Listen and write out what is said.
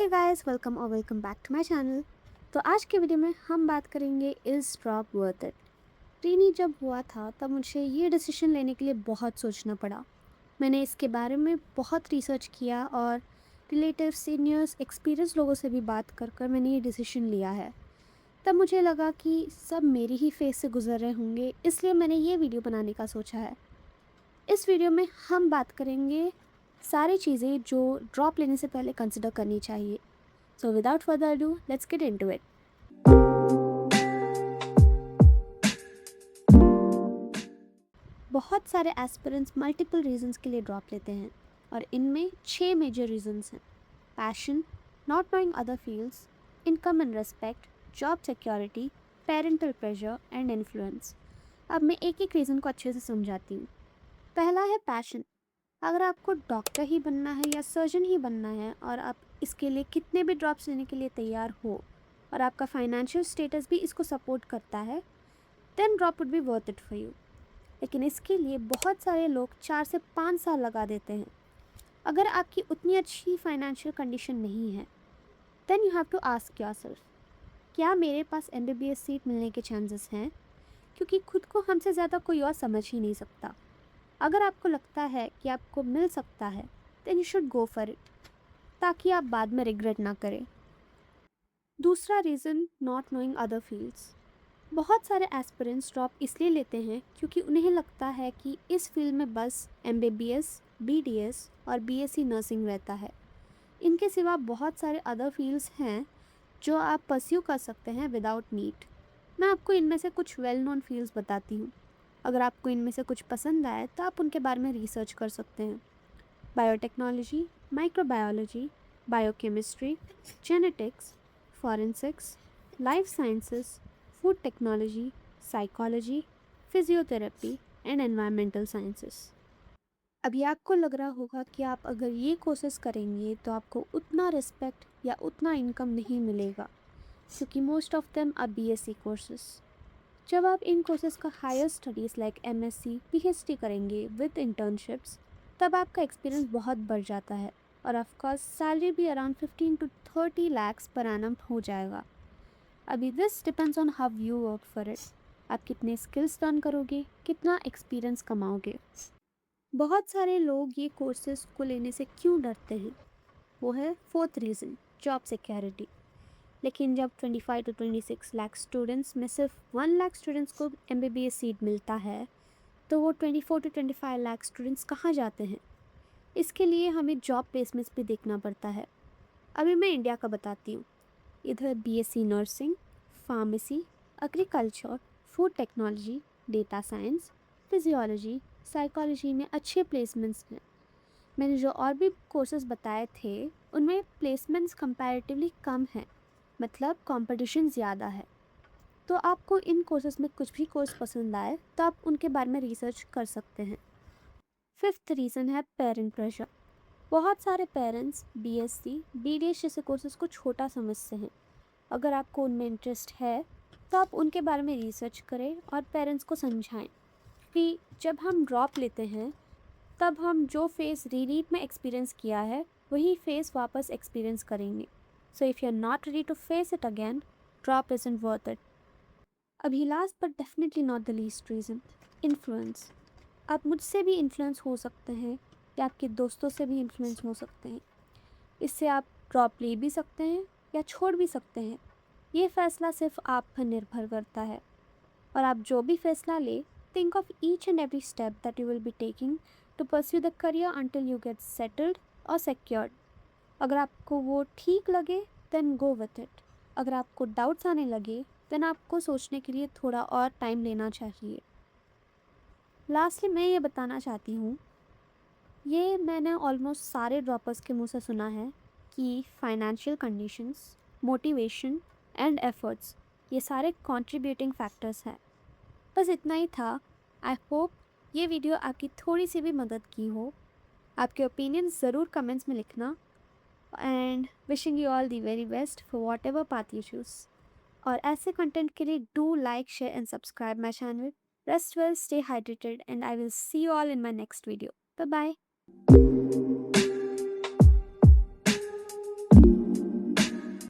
Hey guys, welcome back to my channel. तो आज के वीडियो में हम बात करेंगे is drop worth it. Trainee जब हुआ था तब मुझे ये डिसीजन लेने के लिए बहुत सोचना पड़ा। मैंने इसके बारे में बहुत रिसर्च किया और रिलेटिव सीनियर्स एक्सपीरियंस लोगों से भी बात कर कर मैंने ये डिसीजन लिया है। तब मुझे लगा कि सब मेरी ही फेस से गुजर रहे होंगे, इसलिए मैंने ये वीडियो बनाने का सोचा है। इस वीडियो में हम बात करेंगे सारी चीज़ें जो ड्रॉप लेने से पहले कंसिडर करनी चाहिए। So without further ado, let's get into it. बहुत सारे एस्पिरेंट्स मल्टीपल रीजंस के लिए ड्रॉप लेते हैं और इनमें 6 मेजर रीजंस हैं। Passion, not knowing other fields, income and respect, job security, parental pressure and influence. अब मैं एक एक रीज़न को अच्छे से समझाती हूँ। पहला है पैशन। अगर आपको डॉक्टर ही बनना है या सर्जन ही बनना है और आप इसके लिए कितने भी ड्रॉप्स लेने के लिए तैयार हो और आपका फाइनेंशियल स्टेटस भी इसको सपोर्ट करता है, then drop would be worth it for you. लेकिन इसके लिए बहुत सारे लोग 4 से 5 साल लगा देते हैं। अगर आपकी उतनी अच्छी फाइनेंशियल कंडीशन नहीं है, then you have to ask yourself, क्या मेरे पास MBBS सीट मिलने के चांसेस हैं? क्योंकि खुद को हमसे ज़्यादा कोई और समझ ही नहीं सकता। अगर आपको लगता है कि आपको मिल सकता है, then you should go for it, ताकि आप बाद में रिग्रेट ना करें। दूसरा reason, not knowing other fields. बहुत सारे एस्पिरेंट्स ड्रॉप इसलिए लेते हैं क्योंकि उन्हें लगता है कि इस फील्ड में बस MBBS, BDS और BSc नर्सिंग रहता है। इनके सिवा बहुत सारे अदर फील्ड्स हैं जो आप परस्यू कर सकते हैं विदाउट नीट। मैं आपको इनमें से कुछ वेल नोन फील्ड्स बताती हूँ। अगर आपको इनमें से कुछ पसंद आए तो आप उनके बारे में रिसर्च कर सकते हैं। Biotechnology, microbiology, biochemistry, genetics, forensics, life sciences, food technology, psychology, physiotherapy and environmental sciences. अभी आपको लग रहा होगा कि आप अगर ये कोर्सेज करेंगे तो आपको उतना रिस्पेक्ट या उतना इनकम नहीं मिलेगा, क्योंकि most of them are BSc कोर्सेज। जब आप इन कोर्सेज का higher studies like MSc, PhD करेंगे विद इंटर्नशिप्स, तब आपका एक्सपीरियंस बहुत बढ़ जाता है और ऑफकोर्स सैलरी भी around 15 to 30 lakhs per annum हो जाएगा। अभी this depends on how you work for it. आप कितने स्किल्स लर्न करोगे, कितना एक्सपीरियंस कमाओगे। बहुत सारे लोग ये कोर्सेज को लेने से क्यों डरते हैं, वो है फोर्थ रीज़न, जॉब सिक्योरिटी। लेकिन जब 25 to 26 लाख स्टूडेंट्स में सिर्फ 1 लाख स्टूडेंट्स को MBBS सीट मिलता है, तो वो 24 to 25 लाख स्टूडेंट्स कहाँ जाते हैं? इसके लिए हमें जॉब प्लेसमेंट्स भी देखना पड़ता है। अभी मैं इंडिया का बताती हूँ। इधर BSc nursing, pharmacy, agriculture, food technology, data science, physiology, psychology में अच्छे प्लेसमेंट्स हैं। मैंने जो और भी कोर्सेज बताए थे उनमें प्लेसमेंट्स कंपैरेटिवली कम हैं, मतलब कंपटीशन ज़्यादा है। तो आपको इन कोर्सेज में कुछ भी कोर्स पसंद आए तो आप उनके बारे में रिसर्च कर सकते हैं। फिफ्थ रीज़न है पेरेंट प्रेशर। बहुत सारे पेरेंट्स BSc, BDS जैसे कोर्सेज को छोटा समझते हैं। अगर आपको उनमें इंटरेस्ट है तो आप उनके बारे में रिसर्च करें और पेरेंट्स को समझाएं कि जब हम ड्रॉप लेते हैं तब हम जो फेस रीनीट में एक्सपीरियंस किया है वही फेस वापस एक्सपीरियंस करेंगे। So if you are not ready to face it again, drop isn't worth it. अभी last but definitely not the least reason, influence. आप मुझसे भी इन्फ्लुएंस हो सकते हैं या आपके दोस्तों से भी इन्फ्लुएंस हो सकते हैं। इससे आप ड्रॉप ले भी सकते हैं या छोड़ भी सकते हैं। ये फ़ैसला सिर्फ आप पर निर्भर करता है। और आप जो भी फैसला ले, think of each and every step that you will be taking to pursue the career until you get settled और सिक्योर्ड। अगर आपको वो ठीक लगे देन गो विथ इट। अगर आपको डाउट्स आने लगे देन आपको सोचने के लिए थोड़ा और टाइम लेना चाहिए। लास्टली मैं ये बताना चाहती हूँ, ये मैंने ऑलमोस्ट सारे ड्रॉपर्स के मुंह से सुना है कि financial conditions, motivation and efforts, ये सारे कंट्रीब्यूटिंग फैक्टर्स हैं। बस इतना ही था। आई होप ये वीडियो आपकी थोड़ी सी भी मदद की हो। आपके ओपिनियंस ज़रूर कमेंट्स में लिखना and wishing you all the very best for whatever path you choose. और ऐसे कंटेंट के लिए do like, share and subscribe my channel. Rest well, stay hydrated and I will see you all in my next video. Bye bye.